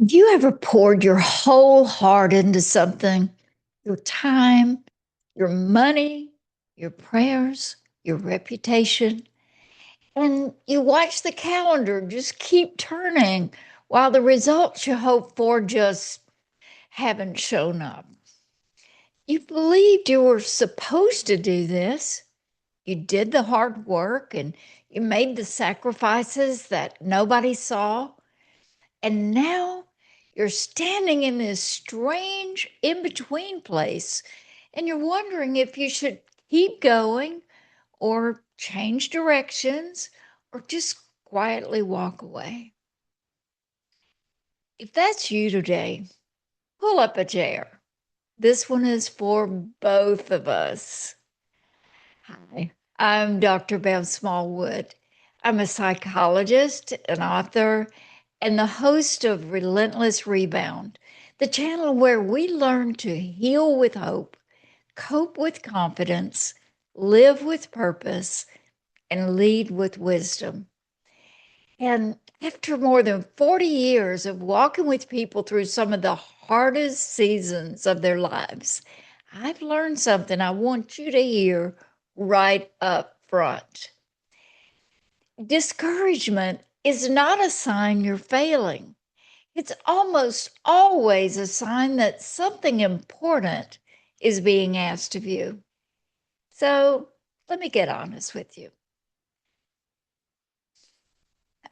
Have you ever poured your whole heart into something? Your time, your money, your prayers, your reputation, and you watch the calendar just keep turning while the results you hope for just haven't shown up. You believed you were supposed to do this. You did the hard work and you made the sacrifices that nobody saw. And now you're standing in this strange in between place and you're wondering if you should keep going or change directions or just quietly walk away. If that's you today, pull up a chair. This one is for both of us. Hi, I'm Dr. Bev Smallwood. I'm a psychologist, an author, and the host of Relentless, Rebound, the channel where we learn to heal with hope, cope with confidence, live with purpose, and lead with wisdom. And after more than 40 years of walking with people through some of the hardest seasons of their lives, I've learned something I want you to hear right up front. Discouragement is not a sign you're failing. It's almost always a sign that something important is being asked of you. So let me get honest with you.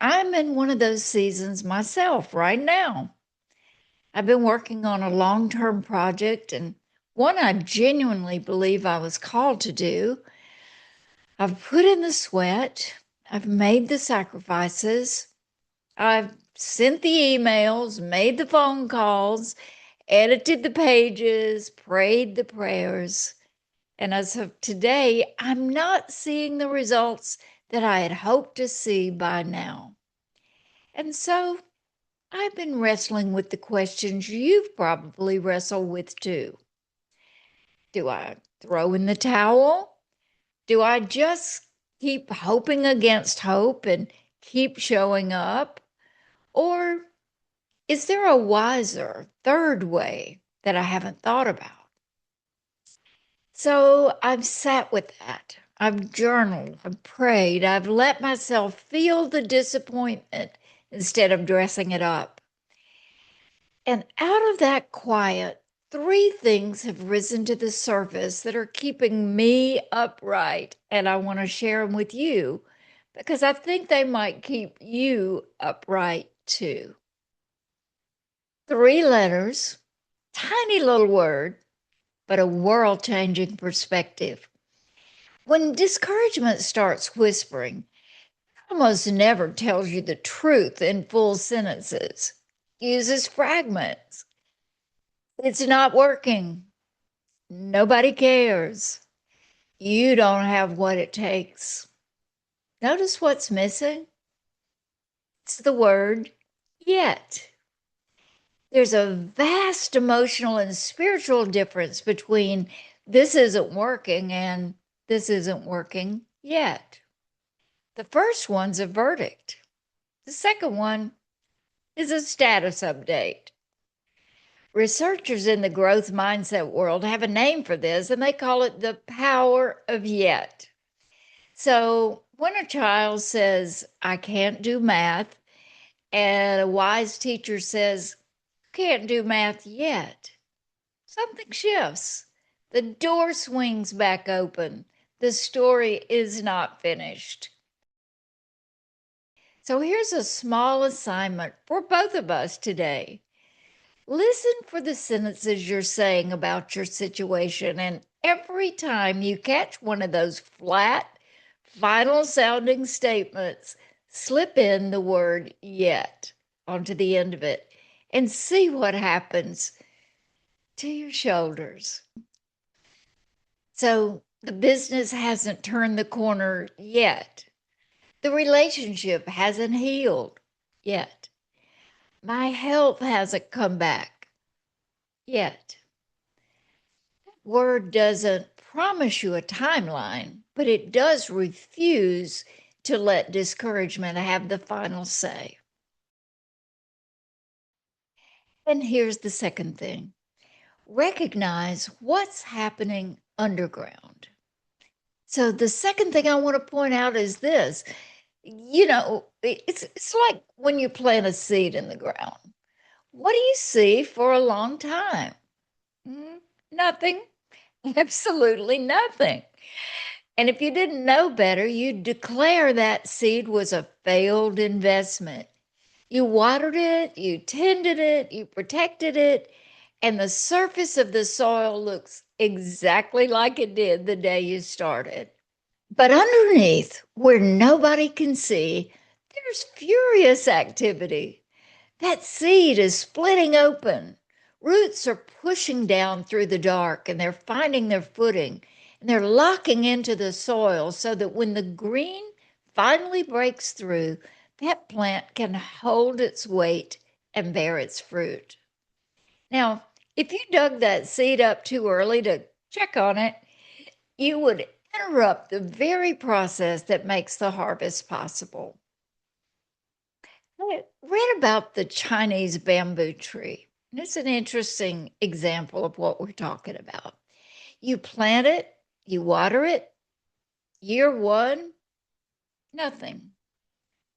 I'm in one of those seasons myself right now. I've been working on a long term project and one I genuinely believe I was called to do. I've put in the sweat, I've made the sacrifices, I've sent the emails, made the phone calls, edited the pages, prayed the prayers. And as of today, I'm not seeing the results that I had hoped to see by now. And so I've been wrestling with the questions you've probably wrestled with too. Do I throw in the towel? Do I just keep hoping against hope and keep showing up? Or is there a wiser third way that I haven't thought about? So I've sat with that. I've journaled, I've prayed, I've let myself feel the disappointment instead of dressing it up. And out of that quiet, three things have risen to the surface that are keeping me upright. And I want to share them with you because I think they might keep you upright too. Three letters, tiny little word, but a world changing perspective. When discouragement starts whispering, it almost never tells you the truth in full sentences, uses fragments. It's not working. Nobody cares. You don't have what it takes. Notice what's missing? It's the word yet. There's a vast emotional and spiritual difference between this isn't working and this isn't working yet. The first one's a verdict. The second one is a status update. Researchers in the growth mindset world have a name for this, and they call it the power of yet. So when a child says, I can't do math, and a wise teacher says, can't do math yet, something shifts. The door swings back open. The story is not finished. So here's a small assignment for both of us today. Listen for the sentences you're saying about your situation, and every time you catch one of those flat, final sounding statements, slip in the word yet onto the end of it and see what happens to your shoulders. So the business hasn't turned the corner yet. The relationship hasn't healed yet. My health hasn't come back yet. Word doesn't promise you a timeline, but it does refuse to let discouragement have the final say. And here's the second thing: recognize what's happening underground. So, the second thing I want to point out is this: it's like when you plant a seed in the ground. What do you see for a long time? Mm, Nothing. Absolutely nothing. And if you didn't know better, you'd declare that seed was a failed investment. You watered it, you tended it, you protected it, and the surface of the soil looks exactly like it did the day you started. But underneath, where nobody can see, there's furious activity. That seed is splitting open. Roots are pushing down through the dark and they're finding their footing and they're locking into the soil so that when the green finally breaks through, that plant can hold its weight and bear its fruit. Now, if you dug that seed up too early to check on it, you would interrupt the very process that makes the harvest possible. I read about the Chinese bamboo tree. And it's an interesting example of what we're talking about. You plant it, you water it, year one, nothing.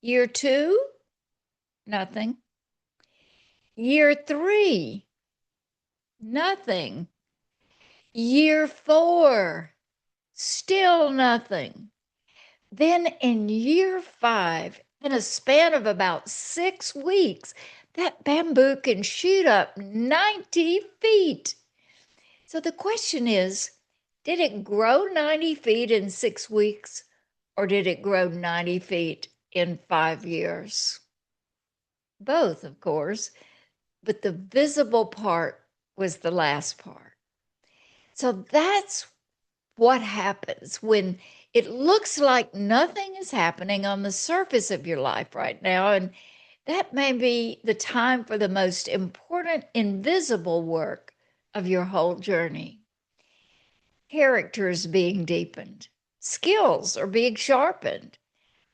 Year two, nothing. Year three, nothing. Year four, still nothing. Then in year five, in a span of about 6 weeks, that bamboo can shoot up 90 feet. So the question is, did it grow 90 feet in 6 weeks or did it grow 90 feet in 5 years? Both, of course, but the visible part was the last part. So that's what happens when it looks like nothing is happening on the surface of your life right now. And that may be the time for the most important invisible work of your whole journey. Characters being deepened, skills are being sharpened,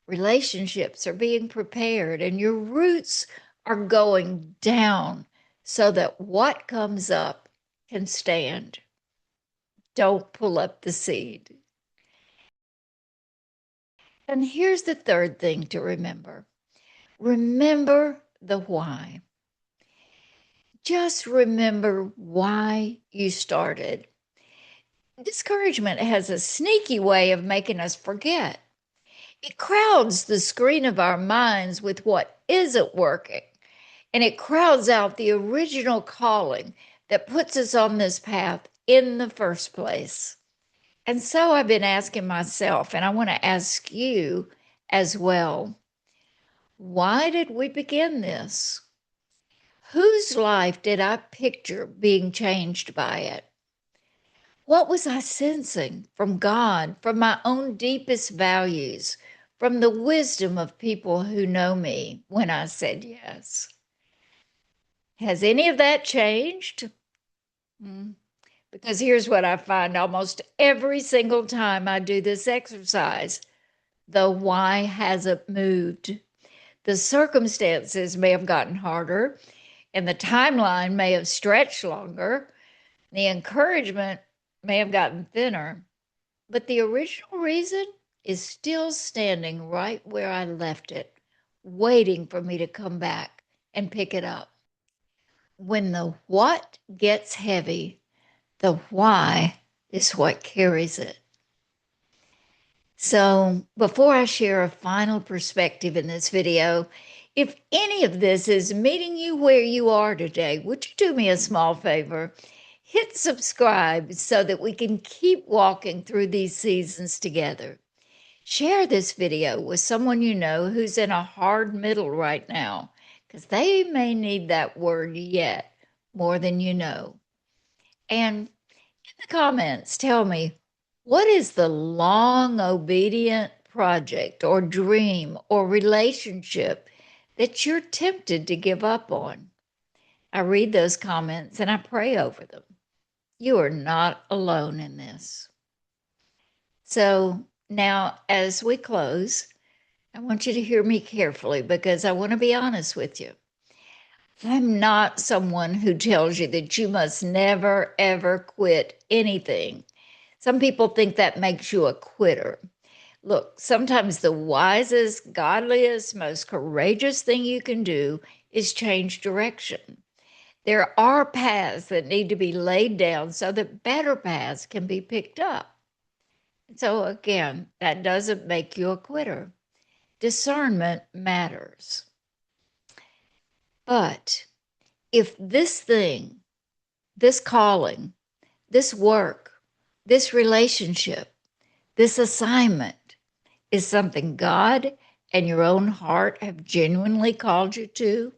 relationships are being prepared, and your roots are going down so that what comes up can stand. Don't pull up the seed. And here's the third thing to remember: remember the why. Just remember why you started. Discouragement has a sneaky way of making us forget. It crowds the screen of our minds with what isn't working, and it crowds out the original calling that puts us on this path in the first place. And so I've been asking myself, and I want to ask you as well: why did we begin this? Whose life did I picture being changed by it? What was I sensing from God, from my own deepest values, from the wisdom of people who know me when I said yes? Has any of that changed? Hmm. Because here's what I find almost every single time I do this exercise: the why hasn't moved. The circumstances may have gotten harder, and the timeline may have stretched longer. The encouragement may have gotten thinner, but the original reason is still standing right where I left it, waiting for me to come back and pick it up. When the what gets heavy, the why is what carries it. So, before I share a final perspective in this video, if any of this is meeting you where you are today, would you do me a small favor? Hit subscribe so that we can keep walking through these seasons together. Share this video with someone you know who's in a hard middle right now, because they may need that word yet more than you know. And in the comments, tell me, what is the long obedient project or dream or relationship that you're tempted to give up on? I read those comments and I pray over them. You are not alone in this. So now, as we close, I want you to hear me carefully because I want to be honest with you. I'm not someone who tells you that you must never, ever quit anything. Some people think that makes you a quitter. Look, sometimes the wisest, godliest, most courageous thing you can do is change direction. There are paths that need to be laid down so that better paths can be picked up. So, again, that doesn't make you a quitter. Discernment matters. But if this thing, this calling, this work, this relationship, this assignment is something God and your own heart have genuinely called you to,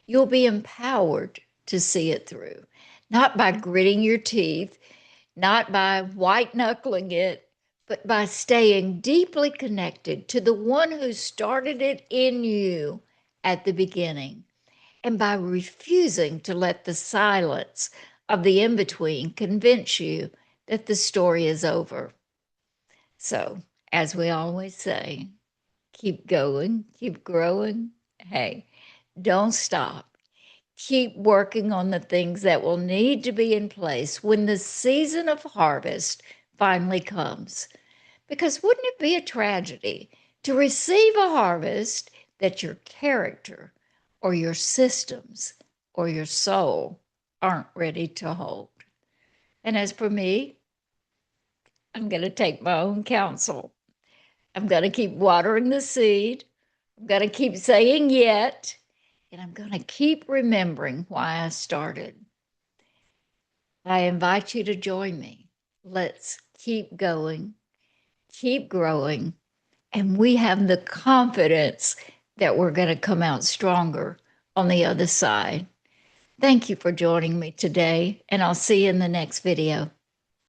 you'll be empowered to see it through, not by gritting your teeth, not by white knuckling it, but by staying deeply connected to the one who started it in you at the beginning, and by refusing to let the silence of the in between convince you that the story is over. So, as we always say, keep going, keep growing. Hey, don't stop. Keep working on the things that will need to be in place when the season of harvest finally comes. Because wouldn't it be a tragedy to receive a harvest that your character or your systems or your soul aren't ready to hold? And as for me, I'm going to take my own counsel. I'm going to keep watering the seed. I'm going to keep saying yet. And I'm going to keep remembering why I started. I invite you to join me. Let's keep going, keep growing, and we have the confidence that we're going to come out stronger on the other side. Thank you for joining me today, and I'll see you in the next video.